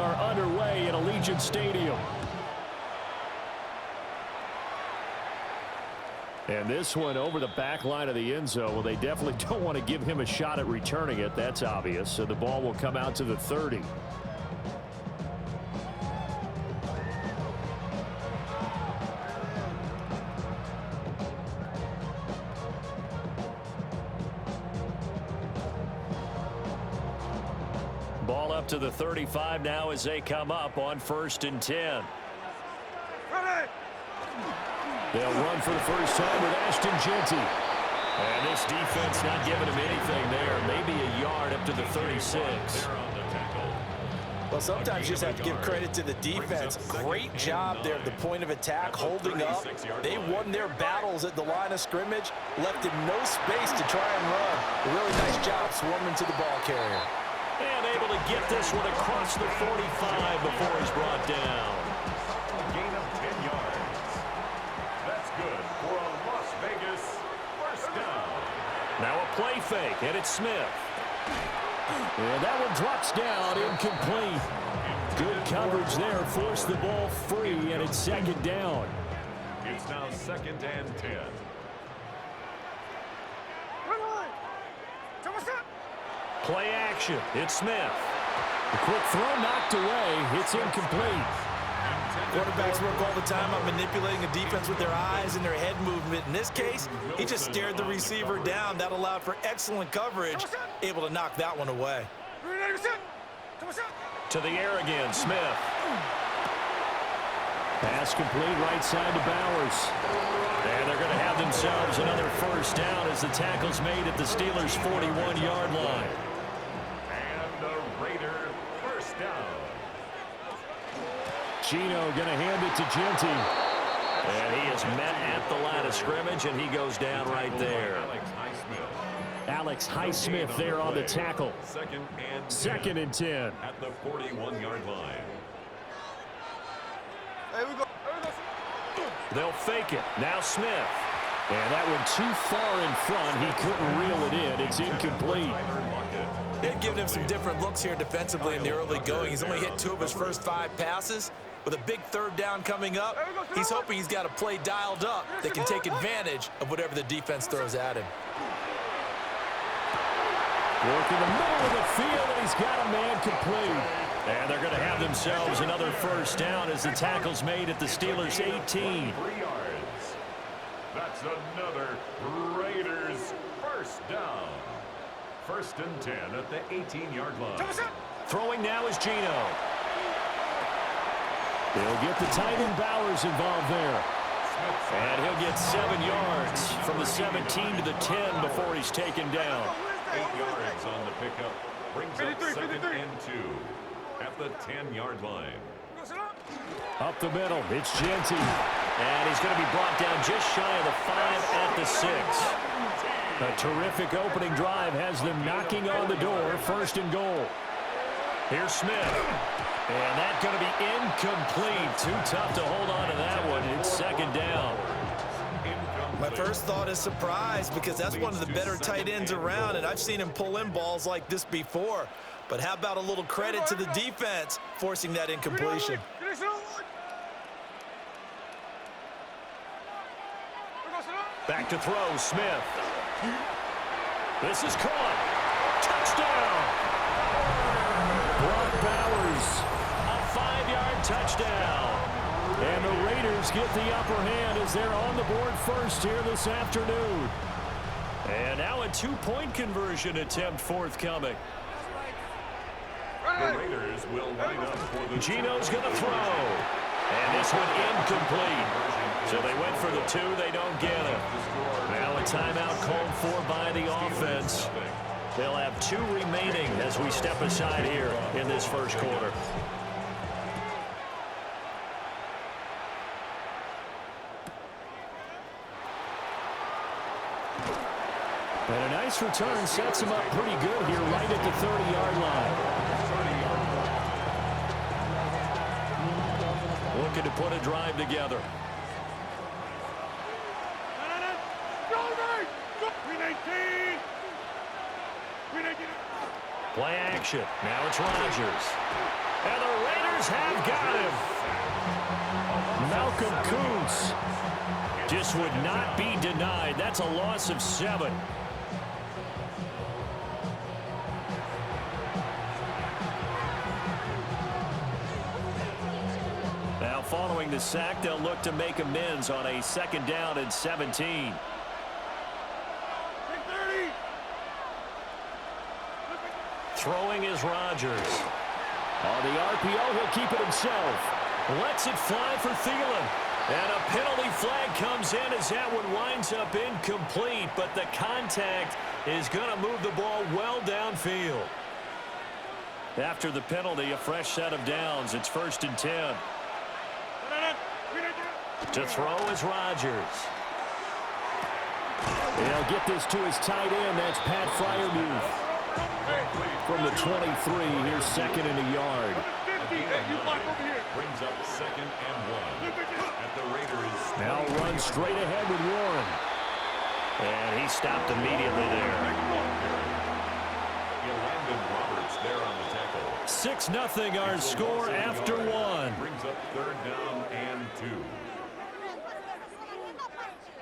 are underway at Allegiant Stadium. And this one over the back line of the end zone. Well, they definitely don't want to give him a shot at returning it. That's obvious. So the ball will come out to the 30. Ball up to the 35 now as they come up on 1st and 10. Ready. They'll run for the first time with Ashton Jeanty. And this defense not giving him anything there. Maybe a yard up to the 36. Well, sometimes you just have to give credit to the defense. Great job there at the point of attack, holding up. They won their battles at the line of scrimmage, left him no space to try and run. A really nice job swarming to the ball carrier. And able to get this one across the 45 before he's brought down. Gain of 10 yards. That's good for a Las Vegas first down. Now a play fake, and it's Smith. And that one drops down, incomplete. Good coverage there, forced the ball free, and it's 2nd down. It's now 2nd and 10. Play action. It's Smith. A quick throw knocked away. It's incomplete. Quarterbacks work all the time on manipulating a defense with their eyes and their head movement. In this case, he just stared the receiver down. That allowed for excellent coverage, able to knock that one away. To the air again, Smith. Pass complete right side to Bowers. And they're going to have themselves another first down as the tackle's made at the Steelers' 41-yard line. Gino going to hand it to Jeanty. And he is met at the line of scrimmage, and he goes down right there. Alex Highsmith there on the tackle. 2nd and 10. At the 41-yard line. They'll fake it. Now Smith. And that one too far in front. He couldn't reel it in. It's incomplete. They've given him some different looks here defensively in the early going. He's only hit 2 of his first 5 passes. With a big 3rd down coming up, he's hoping he's got a play dialed up that can take advantage of whatever the defense throws at him. Work in the middle of the field, and he's got a man complete. And they're going to have themselves another first down as the tackle's made at the Steelers' 18. 3 yards. That's another Raiders first down. 1st and 10 at the 18-yard line. Throwing now is Gino. They'll get the tight end Bowers involved there. And he'll get 7 yards from the 17 to the 10 before he's taken down. 8 yards on the pickup. Brings up 2nd and 2 at the 10-yard line. Up the middle, it's Jeanty. And he's going to be brought down just shy of the 5 at the 6. A terrific opening drive has them knocking on the door. 1st and goal. Here's Smith. And that's going to be incomplete. Too tough to hold on to that one. It's 2nd down. My first thought is surprise, because that's one of the better tight ends around, and I've seen him pull in balls like this before. But how about a little credit to the defense forcing that incompletion? Back to throw, Smith. This is caught. Touchdown! Brock Bowers, a 5-yard touchdown. And the Raiders get the upper hand as they're on the board first here this afternoon. And now a 2-point conversion attempt forthcoming. The Raiders will line up for the Gino's going to throw. And this one incomplete. So they went for the 2. They don't get it. Now a timeout called for by the offense. They'll have 2 remaining as we step aside here in this first quarter. And a nice return sets him up pretty good here right at the 30-yard line. Looking to put a drive together. Play action. Now it's Rodgers. And the Raiders have got him. Malcolm Kuntz just would not be denied. That's a loss of 7. Now following the sack, they'll look to make amends on a 2nd down and 17. Throwing is Rodgers. On the RPO, he'll keep it himself. Lets it fly for Thielen. And a penalty flag comes in as that one winds up incomplete, but the contact is going to move the ball well downfield. After the penalty, a fresh set of downs. It's 1st and 10. To throw is Rodgers. He'll get this to his tight end. That's Pat Freiermuth. From the 23, here's 2nd and a yard. Brings up 2nd and 1 at the Raiders. Now run straight ahead with Warren. And he stopped immediately there. Landon Roberts there on the tackle. 6-0 our score after 1. Brings up 3rd down and 2.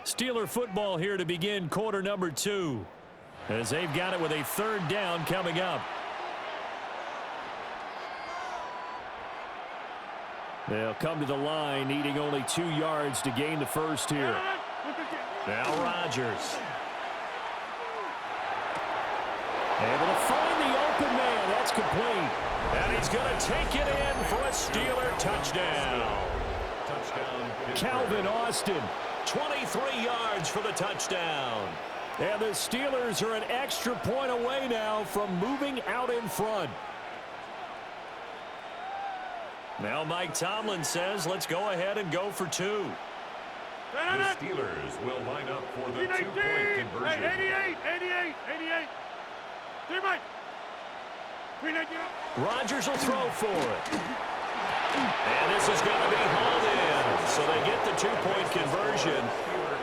Steeler football here to begin quarter number 2. As they've got it with a 3rd down coming up. They'll come to the line, needing only 2 yards to gain the first here. Now Rodgers. Able to find the open man. That's complete. And he's going to take it in for a Steeler touchdown. Calvin Austin, 23 yards for the touchdown. And the Steelers are an extra point away now from moving out in front. Now Mike Tomlin says, let's go ahead and go for 2. The Steelers will line up for the 2-point conversion. 88. Rodgers will throw for it. And this is going to be hauled in. So they get the 2-point conversion.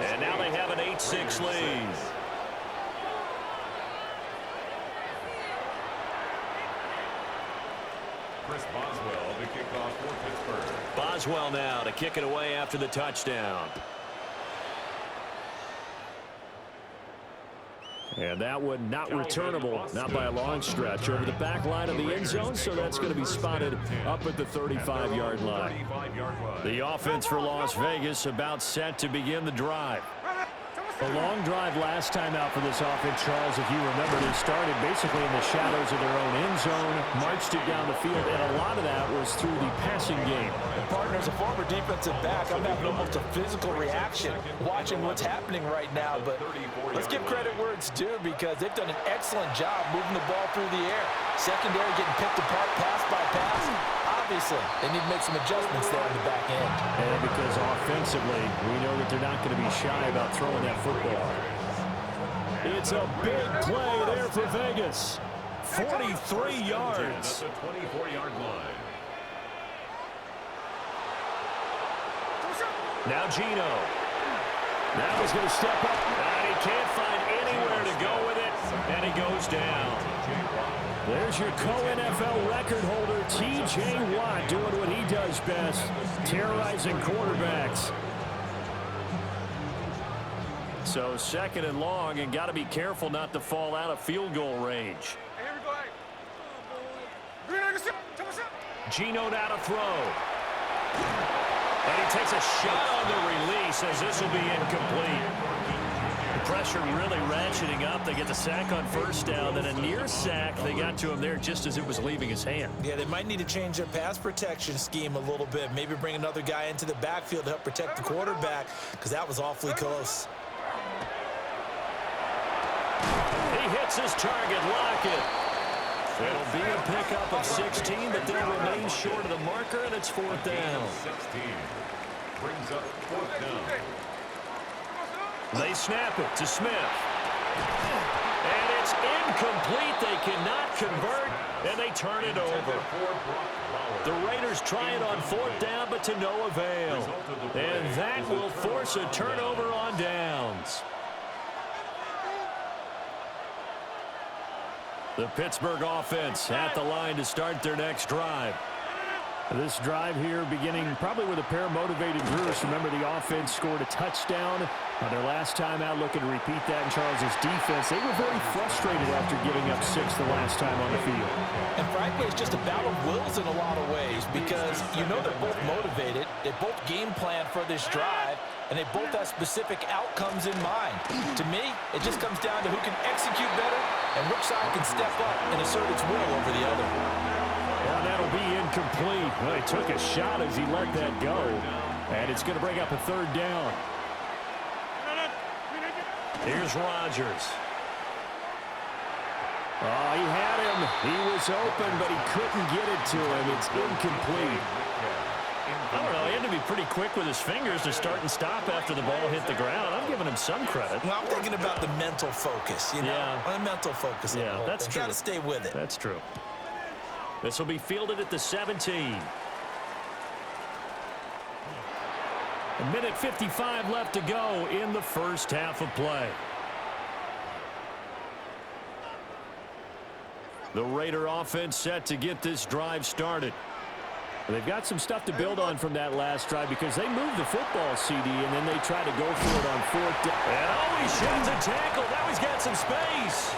And now they have an 8-6 lead. Chris Boswell to kick off for Pittsburgh. Boswell now to kick it away after the touchdown. And that one not returnable, not by a long stretch, over the back line of the end zone, so that's going to be spotted up at the 35-yard line. The offense for Las Vegas about set to begin the drive. A long drive last time out for this offense, Charles. If you remember, they started basically in the shadows of their own end zone, marched it down the field, and a lot of that was through the passing game. And partner, as a former defensive back, I'm having almost a physical reaction watching what's happening right now. But let's give credit where it's due, because they've done an excellent job moving the ball through the air. Secondary getting picked apart pass by pass. Obviously, they need to make some adjustments there in the back end. And because offensively, we know that they're not going to be shy about throwing that football. It's a big play there for Vegas. 43 yards. At the 24-yard line. Now Gino. Now he's going to step up. And he can't find anywhere to go with it. And he goes down. There's your co-NFL record holder, T.J. Watt, doing what he does best, terrorizing quarterbacks. So 2nd and long, and got to be careful not to fall out of field goal range. Gino now to throw. And he takes a shot on the release as this will be incomplete. Pressure really ratcheting up. They get the sack on 1st down, then a near sack. They got to him there just as it was leaving his hand. Yeah, they might need to change their pass protection scheme a little bit. Maybe bring another guy into the backfield to help protect the quarterback, because that was awfully close. He hits his target, Lockett. It'll be a pickup of 16, but they'll remain short of the marker, and it's 4th down. 16 brings up 4th down. They snap it to Smith. And it's incomplete. They cannot convert, and they turn it over. The Raiders try it on 4th down, but to no avail. And that will force a turnover on downs. The Pittsburgh offense at the line to start their next drive. This drive here beginning probably with a pair of motivated Brewers. Remember, the offense scored a touchdown on their last time out, looking to repeat that in Charles' defense. They were very frustrated after giving up 6 the last time on the field. And frankly, it's just a battle of wills in a lot of ways because you know they're both motivated. They both game plan for this drive, and they both have specific outcomes in mind. To me, it just comes down to who can execute better and which side can step up and assert its will over the other. And that'll be incomplete. Well, he took a shot as he let that go. And it's going to bring up a 3rd down. Here's Rodgers. Oh, he had him. He was open, but he couldn't get it to him. It's incomplete. I don't know. He had to be pretty quick with his fingers to start and stop after the ball hit the ground. I'm giving him some credit. Well, I'm thinking about the mental focus, you know? Yeah. The mental focus. Yeah, that's true. Got to stay with it. That's true. This will be fielded at the 17. A minute 55 left to go in the first half of play. The Raider offense set to get this drive started. They've got some stuff to build on from that last drive because they moved the football, CD, and then they try to go for it on 4th down. And oh, he sheds a tackle. Now he's got some space.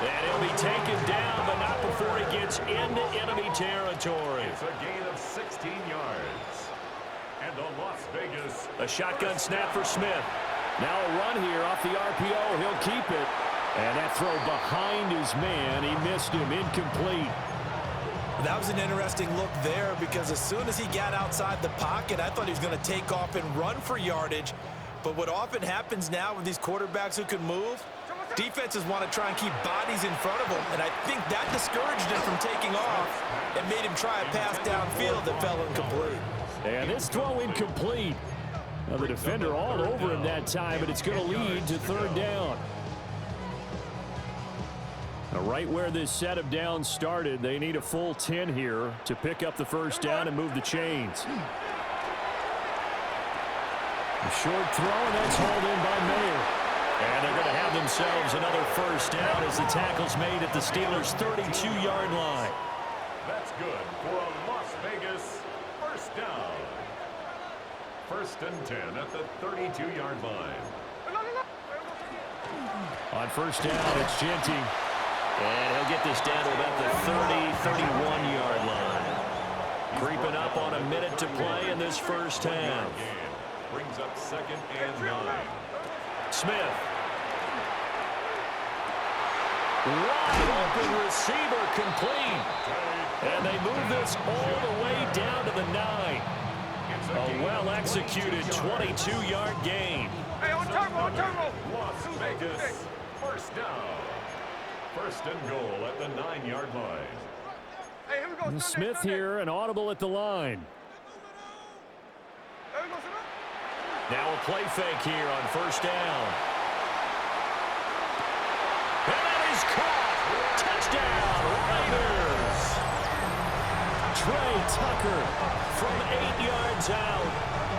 And he'll be taken down, but not before he gets into enemy territory. It's a gain of 16 yards. And the Las Vegas. A shotgun snap for Smith. Now a run here off the RPO. He'll keep it. And that throw behind his man. He missed him. Incomplete. That was an interesting look there because as soon as he got outside the pocket, I thought he was going to take off and run for yardage. But what often happens now with these quarterbacks who can move, defenses want to try and keep bodies in front of them, and I think that discouraged him from taking off and made him try a pass downfield that fell incomplete. And this throw incomplete. Now the defender all over him that time, but it's going to lead to 3rd down. Now right where this set of downs started, they need a full 10 here to pick up the first down and move the chains. A short throw, and that's hauled in by Mayer. And they're going to have themselves another first down as the tackle's made at the Steelers' 32-yard line. That's good for a Las Vegas first down. 1st and 10 at the 32-yard line. On first down, it's Genty. And he'll get this down to about the 30-31-yard line. Creeping up on a minute to play in this first half. Brings up 2nd and 9. Smith. Wide open receiver complete. And they move this all the way down to the 9. A well-executed 22-yard gain. Hey, on turbo. Las Vegas, first down. 1st and goal at the 9-yard line. Hey, here we go. Smith here, an audible at the line. There we go, Smith. Now a play fake here on first down. And that is caught. Touchdown, Raiders. Trey Tucker from 8 yards out.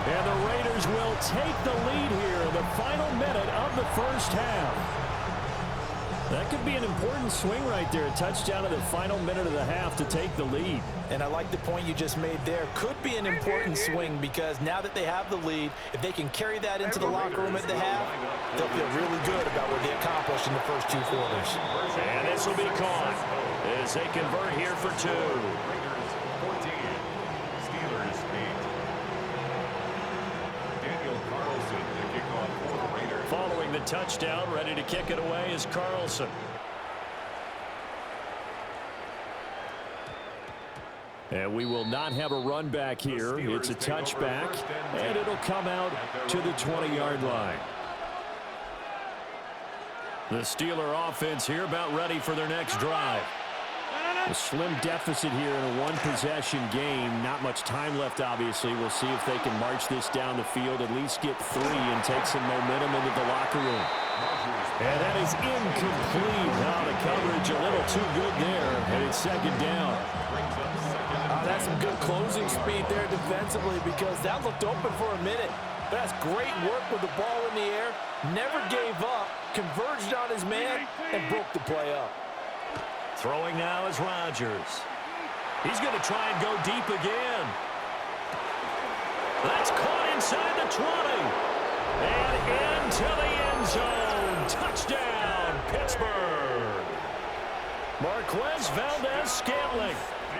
And the Raiders will take the lead here in the final minute of the first half. That could be an important swing right there. A touchdown in the final minute of the half to take the lead. And I like the point you just made there. Could be an important swing because now that they have the lead, if they can carry that into the locker room at the half, they'll feel really good about what they accomplished in the first 2 quarters. And this will be caught as they convert here for 2. Raiders 14, Steelers 8. Daniel Carlson to kick off for the Raiders. Following the touchdown, ready to kick it away is Carlson. And we will not have a run back here. It's a touchback, and it'll come out to the 20-yard line. The Steeler offense here about ready for their next drive. A slim deficit here in a one-possession game. Not much time left, obviously. We'll see if they can march this down the field, at least get 3 and take some momentum into the locker room. And that is incomplete. Now the coverage a little too good there, and it's 2nd down. That's some good closing speed there defensively because that looked open for a minute. But that's great work with the ball in the air. Never gave up, converged on his man, and broke the play up. Throwing now is Rodgers. He's going to try and go deep again. That's caught inside the 20. And into the end zone. Touchdown, Pittsburgh. Marquez Valdez-Scantling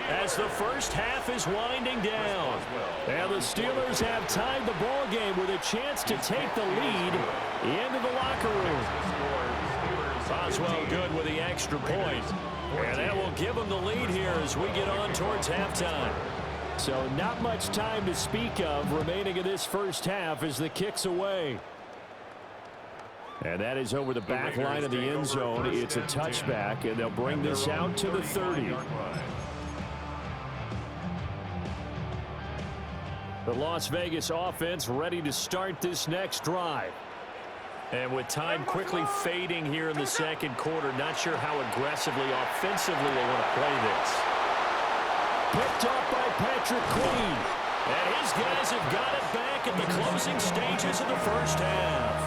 as the first half is winding down. And the Steelers have tied the ball game with a chance to take the lead into the locker room. Boswell good with the extra point. And that will give them the lead here as we get on towards halftime. So not much time to speak of remaining in this first half as the kick's away. And that is over the back line of the end zone. It's a touchback, and they'll bring this out to the 30. The Las Vegas offense ready to start this next drive. And with time quickly fading here in the second quarter, not sure how aggressively, offensively they want to play this. Picked up by Patrick Queen. And his guys have got it back at the closing stages of the first half.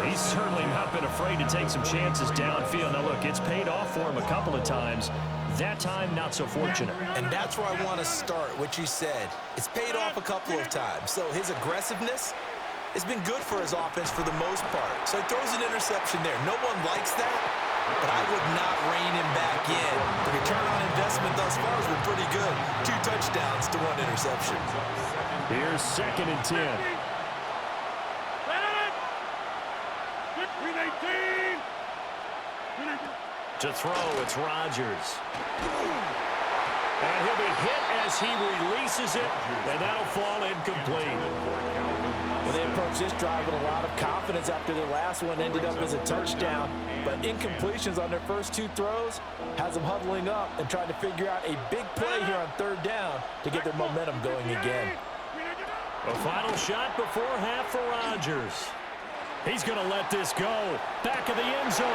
He's certainly not been afraid to take some chances downfield. Now, look, it's paid off for him a couple of times. That time, not so fortunate. And that's where I want to start, what you said. It's paid off a couple of times. So his aggressiveness has been good for his offense for the most part. So he throws an interception there. No one likes that, but I would not rein him back in. The return on investment thus far has been pretty good. 2 touchdowns to 1 interception. Here's 2nd and 10. To throw, it's Rodgers. And he'll be hit as he releases it, and that'll fall incomplete. Well, they approached this drive with a lot of confidence after their last one ended up as a touchdown. But incompletions on their first 2 throws has them huddling up and trying to figure out a big play here on 3rd down to get their momentum going again. A final shot before half for Rodgers. He's going to let this go. Back of the end zone.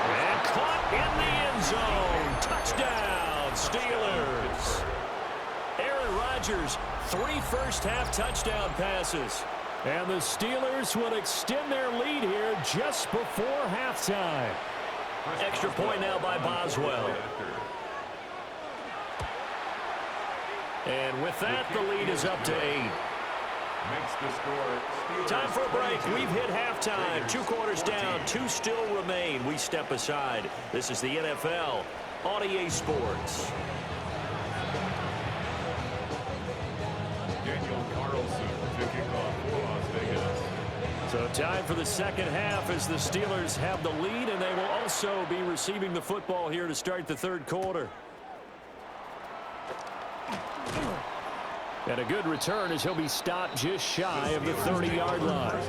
And caught in the end zone. Touchdown, Steelers. Aaron Rodgers, 3 first-half touchdown passes. And the Steelers will extend their lead here just before halftime. Extra point now by Boswell. And with that, the lead is up to 8. Time for a break. We've hit halftime. 2 quarters down. 2 still remain. We step aside. This is the NFL on EA Sports. So time for the second half as the Steelers have the lead, and they will also be receiving the football here to start the 3rd quarter. And a good return as he'll be stopped just shy of the 30-yard line.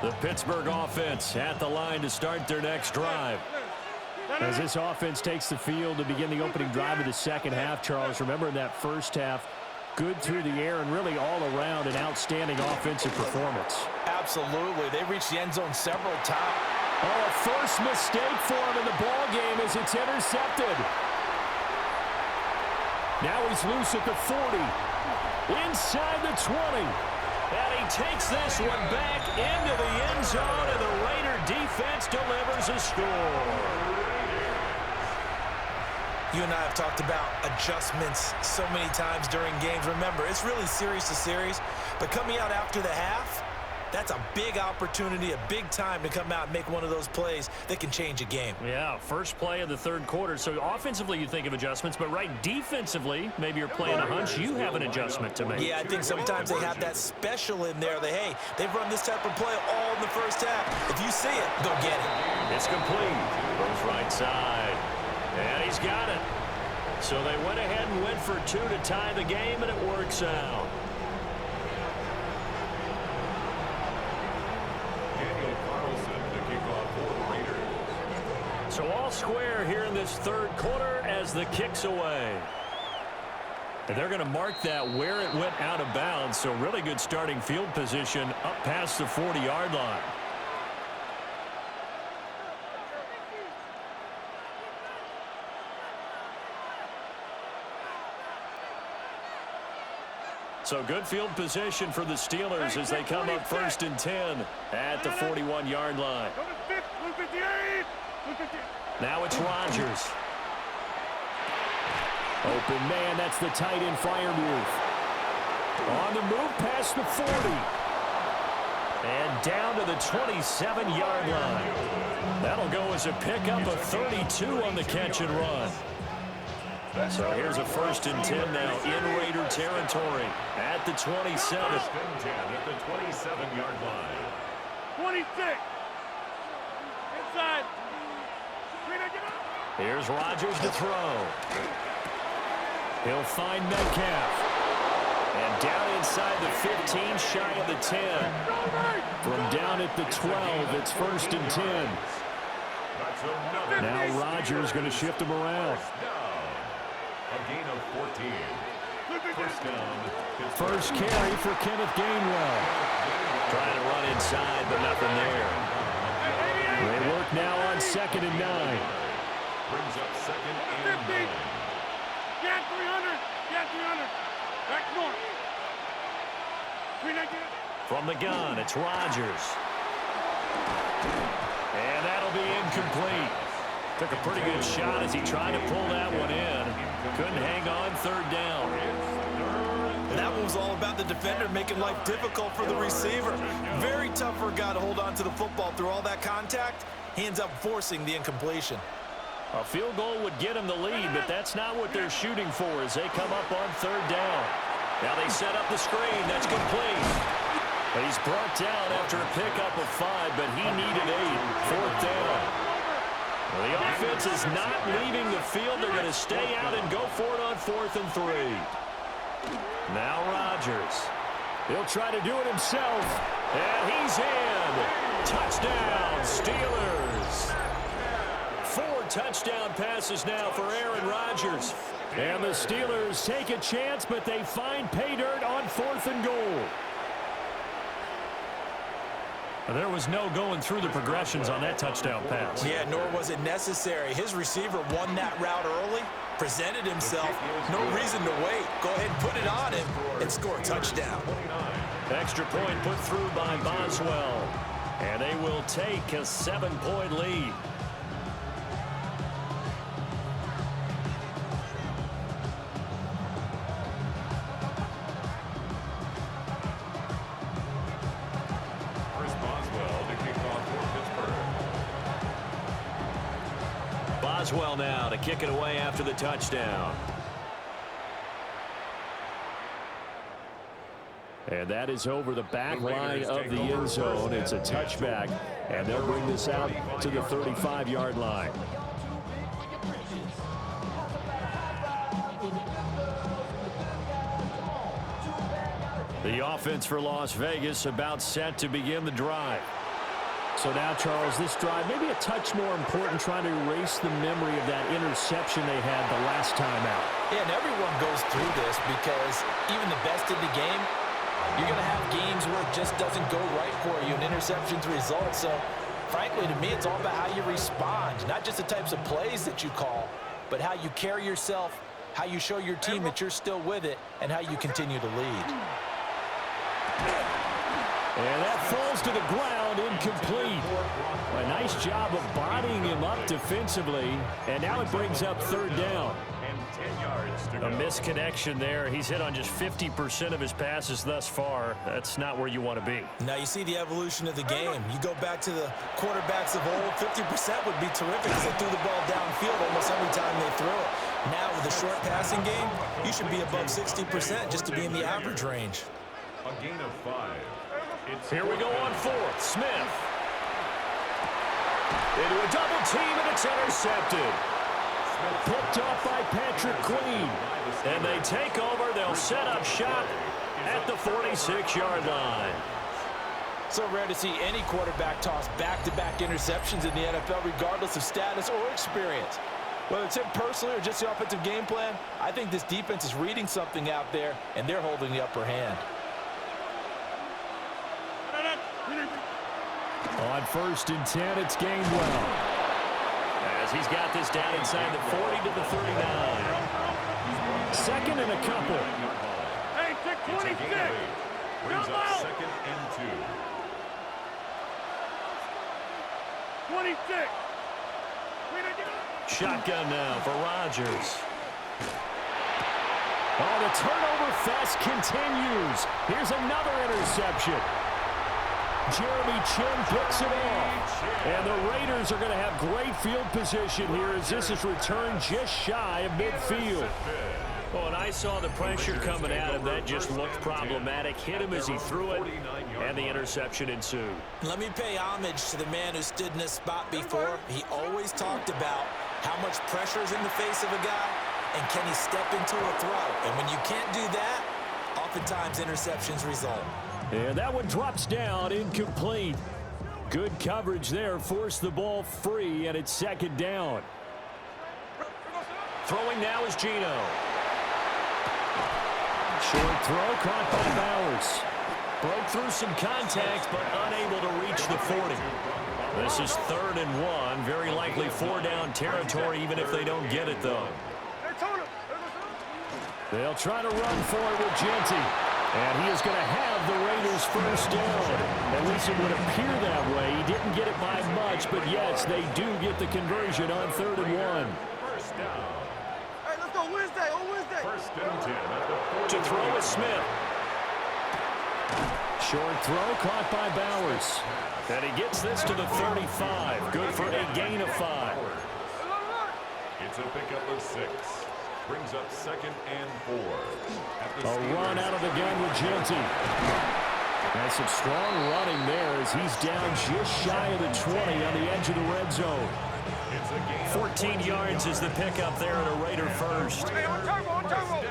The Pittsburgh offense at the line to start their next drive. As this offense takes the field to begin the opening drive of the second half, Charles, remember in that first half, good through the air and really all around an outstanding offensive performance. Absolutely. They reached the end zone several times. Oh, a first mistake for him in the ball game as it's intercepted. Now he's loose at the 40. Inside the 20. And he takes this one back into the end zone, and the Raider defense delivers a score. You and I have talked about adjustments so many times during games. Remember, it's really series to series, but coming out after the half, that's a big opportunity, a big time to come out and make one of those plays that can change a game. Yeah, first play of the 3rd quarter. So offensively, you think of adjustments, but right defensively, maybe you're playing a hunch. You have an adjustment to make. Yeah, I think sometimes they have that special in there that, hey, they've run this type of play all in the first half. If you see it, go get it. It's complete. Goes right side. And he's got it. So they went ahead and went for 2 to tie the game, and it works out. So all square here in this 3rd quarter as the kick's away. And they're going to mark that where it went out of bounds. So really good starting field position up past the 40-yard line. So good field position for the Steelers as they come up 1st and 10 at the 41-yard line. Now it's Rodgers. Open man, that's the tight end Freiermuth. On the move past the 40. And down to the 27-yard line. That'll go as a pickup of 32 on the catch and run. So here's a 1st and 10 now in Raider territory at the 27. 1st and 10 at the 27-yard line. 26. Inside. Here's Rodgers to throw. He'll find Metcalf. And down inside the 15, shy of the 10. From down at the 12, it's 1st and 10. Now Rodgers going to shift him around. A gain of 14. First down. First carry for Kenneth Gainwell. Trying to run inside, but nothing there. They work now on 2nd and 9. Brings up 2nd and 9. Get 300. Get 300. Back north. From the gun, it's Rodgers. And that'll be incomplete. Took a pretty good shot as he tried to pull that one in. Couldn't hang on 3rd down. And that one was all about the defender making life difficult for the receiver. Very tough for a guy to hold on to the football through all that contact. He ends up forcing the incompletion. A field goal would get him the lead, but that's not what they're shooting for as they come up on 3rd down. Now they set up the screen. That's complete. He's brought down after a pickup of 5, but he needed 8. 4th down. Well, the offense is not leaving the field. They're going to stay out and go for it on 4th and 3. Now Rodgers. He'll try to do it himself. And he's in. Touchdown, Steelers. 4 touchdown passes now for Aaron Rodgers. And the Steelers take a chance, but they find pay dirt on 4th and goal. There was no going through the progressions on that touchdown pass. Yeah, nor was it necessary. His receiver won that route early, presented himself. No reason to wait. Go ahead and put it on him and score a touchdown. Extra point put through by Boswell. And they will take a 7-point lead. Boswell now to kick it away after the touchdown. And that is over the back line of the end zone. It's a touchback, and they'll bring this out to the 35-yard line. The offense for Las Vegas about set to begin the drive. So now, Charles, this drive maybe a touch more important, trying to erase the memory of that interception they had the last time out. Yeah, and everyone goes through this because even the best in the game, you're going to have games where it just doesn't go right for you, and interceptions result. So, frankly, to me, it's all about how you respond, not just the types of plays that you call, but how you carry yourself, how you show your team that you're still with it, and how you continue to lead. And that falls to the ground, incomplete. A nice job of bodying him up defensively, and now it brings up 3rd down. A misconnection there. He's hit on just 50% of his passes thus far. That's not where you want to be. Now you see the evolution of the game. You go back to the quarterbacks of old, 50% would be terrific because they threw the ball downfield almost every time they threw it. Now with the short passing game, you should be above 60% just to be in the average range. A gain of 5. Here we go on 4th. Smith. Into a double team, and it's intercepted. Picked off by Patrick Queen. And they take over. They'll set up shop at the 46-yard line. So rare to see any quarterback toss back-to-back interceptions in the NFL, regardless of status or experience. Whether it's him personally or just the offensive game plan, I think this defense is reading something out there, and they're holding the upper hand. On 1st and 10, it's Gainwell. As he's got this down inside the 40 to the 39. 2nd and a couple. Hey, 6-2. It's a gain of 8. Brings up second and 2. 26. Shotgun now for Rodgers. Oh, the turnover fest continues. Here's another interception. Jeremy Chin picks it off. And the Raiders are going to have great field position here as this is returned just shy of midfield. Oh, and I saw the pressure coming at him. That just looked problematic. Hit him as he threw it, and the interception ensued. Let me pay homage to the man who stood in this spot before. He always talked about how much pressure is in the face of a guy, and can he step into a throw. And when you can't do that, oftentimes interceptions result. And that one drops down, incomplete. Good coverage there, forced the ball free, and it's second down. Throwing now is Geno. Short throw, caught by Bowers. Broke through some contact, but unable to reach the 40. This is 3rd and 1. Very likely 4-down territory, even if they don't get it, though. They'll try to run for it with Genty. And he is going to have the Raiders first down. At least it would appear that way. He didn't get it by much, but yes, they do get the conversion on 3rd and 1. First down. Hey, let's go Wednesday. On Wednesday. First and 10 at the 40. To throw is Smith. Short throw caught by Bowers. And he gets this to the 35. Good for a gain of 5. It's a pickup of 6. Brings up second and 4. A run out of the gun with Genty. And some strong running there as he's down just shy of the 20 on the edge of the red zone. 14 yards is the pickup there at a Raider first. Hey, on turbo, on turbo.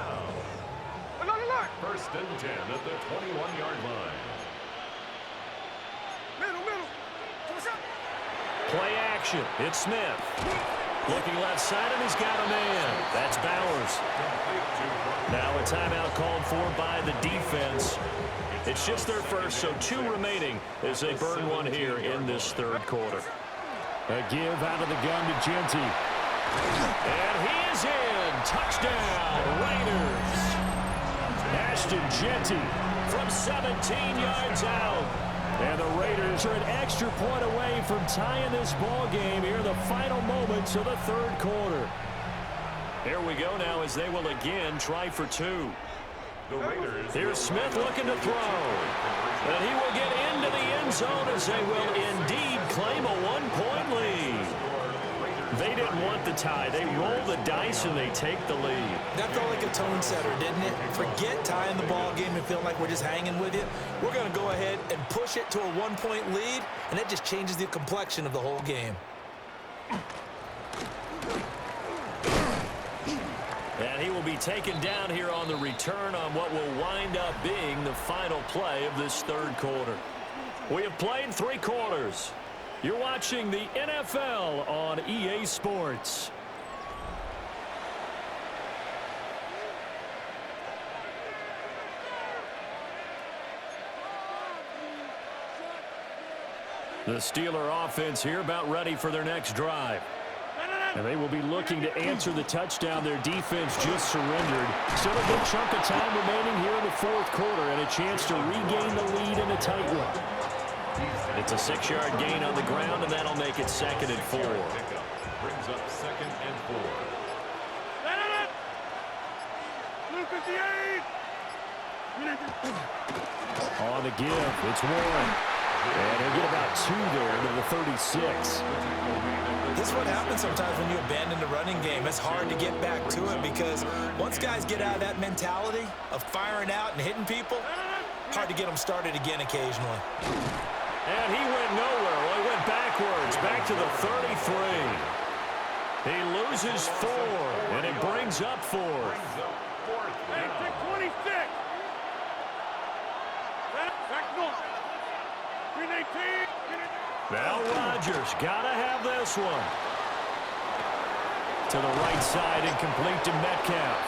Look. First and 10 at the 21-yard line. Middle. What's up? Play action. It's Smith. Looking left side, and he's got a man. That's Bowers. Now a timeout called for by the defense. It's just their first, so 2 remaining as they burn one here in this 3rd quarter. A give out of the gun to Genty. And he is in. Touchdown, Raiders. Ashton Genty from 17 yards out. And the Raiders are an extra point away from tying this ball game here in the final moments of the 3rd quarter. Here we go now as they will again try for 2. Here's Smith looking to throw. And he will get into the end zone as they will indeed claim a 1-point lead. They didn't want the tie. They roll the dice and they take the lead. That felt like a tone setter, didn't it? Forget tying the ball game and feeling like we're just hanging with you. We're going to go ahead and push it to a 1-point lead, and that just changes the complexion of the whole game. And he will be taken down here on the return on what will wind up being the final play of this 3rd quarter. We have played 3 quarters. You're watching the NFL on EA Sports. The Steeler offense here about ready for their next drive. And they will be looking to answer the touchdown their defense just surrendered. Still a good chunk of time remaining here in the 4th quarter and a chance to regain the lead in a tight one. It's a 6-yard gain on the ground, and that'll make it 2nd and 4. Brings up second and 4. Blue 58. On the give, it's Warren. And he'll get about 2 there to the 36. This is what happens sometimes when you abandon the running game. It's hard to get back to it because once guys get out of that mentality of firing out and hitting people, hard to get them started again occasionally. And he went nowhere. Well, he went backwards, back to the 33. He loses 4, and it brings up 4. Hey, take 26. Back north. 318. Now Rodgers got to have this one. To the right side and complete to Metcalf.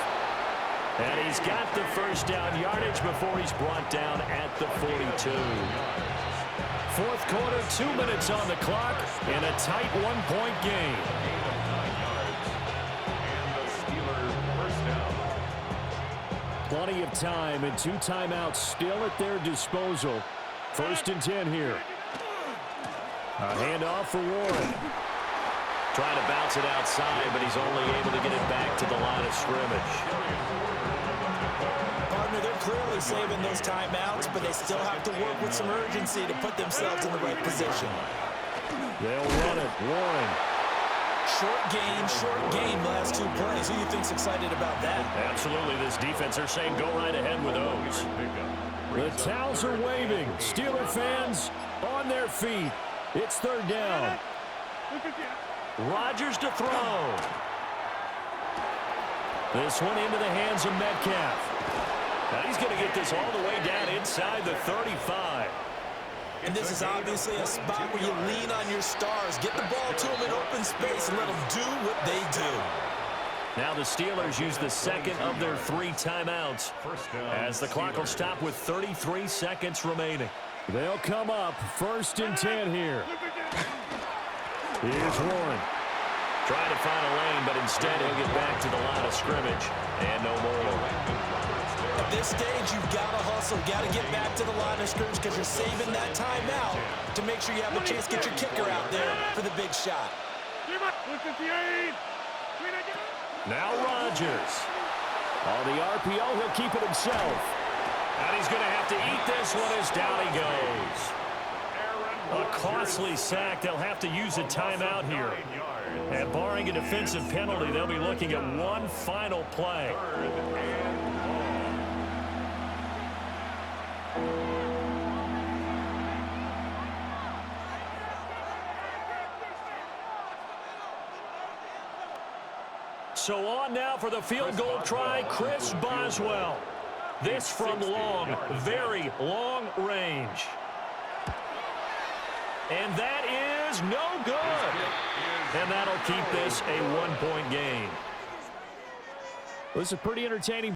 And he's got the first down yardage before he's brought down at the 42. 4th quarter, 2 minutes on the clock, and a tight 1-point game. Plenty of time and 2 timeouts still at their disposal. 1st and 10 here. A handoff for Warren. Trying to bounce it outside, but he's only able to get it back to the line of scrimmage. Partner, they're clearly saving those timeouts, but they still have to work with some urgency to put themselves in the right position. They'll run it. Warren. Short game, last 2 plays. Who do you think's excited about that? Absolutely. This defense are saying go right ahead with those. The towels are waving. Steeler fans on their feet. It's 3rd down. Rodgers to throw. This one into the hands of Metcalf. Now he's going to get this all the way down inside the 35. And this is obviously a spot where you lean on your stars. Get the ball to them in open space and let them do what they do. Now the Steelers use the 2nd of their 3 timeouts as the clock will stop with 33 seconds remaining. They'll come up 1st and 10 here. Here's Warren. Trying to find a lane, but instead he'll get back to the line of scrimmage. And no more. At this stage, you've got to hustle, got to get back to the line of scrimmage because you're saving that timeout to make sure you have a chance to get your kicker out there for the big shot. Now Rodgers. On the RPO, he'll keep it himself. And he's going to have to eat this one as down he goes. A costly sack. They'll have to use a timeout here. And barring a defensive penalty, they'll be looking at one final play. So on now for the field goal try, Chris Boswell. This from long, very long range. And that is no good. And that'll keep this a 1-point game. This is pretty entertaining.